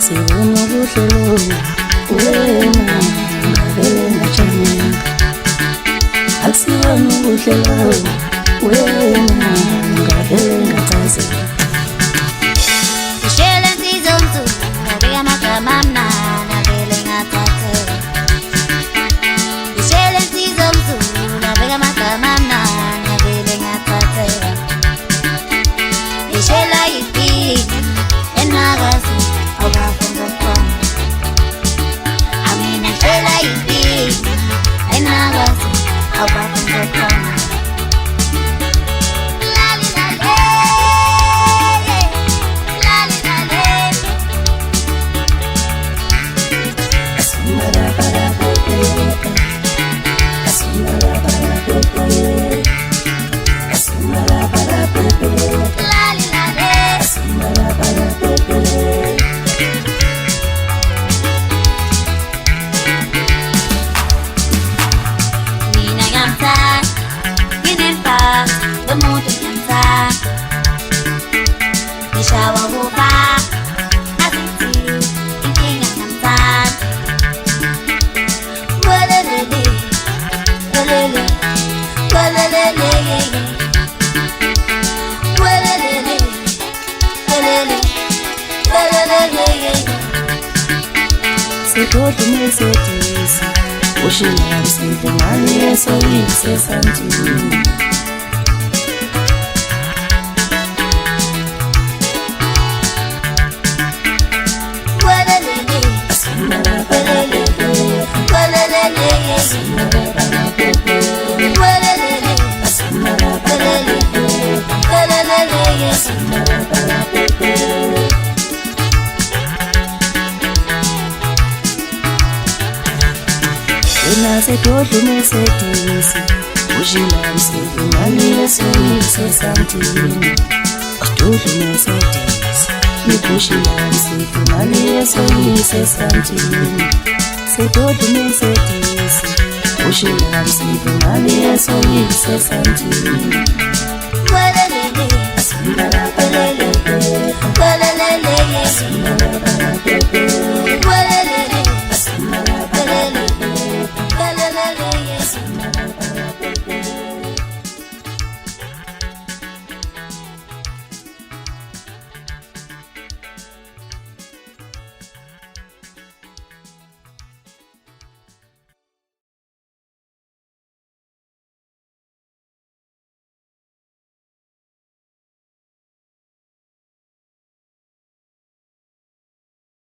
sibona ubuhlelo wena ngavele ngajani akusibona ubuhlelo wena ngavele ngachaze Ishele nsizomzu ngabeka amagama amnana vele ngathathe Ishele nsizomzu ngabeka amagama amnana vele ngathathe Ishela yipini enagazi awafunda khona Amina ishela yipini enagazi awafunda khona Sedodlume sedisi ushila msifu ngani yesoyise santini Sedodlume sedisi ushila msifu ngani yesoyise santini Sedodlume sedisi Nikushila msifu ngani yesoyise santini Sedodlume sedisi ushila msifu ngani yesoyise santini Asimara palele, palele,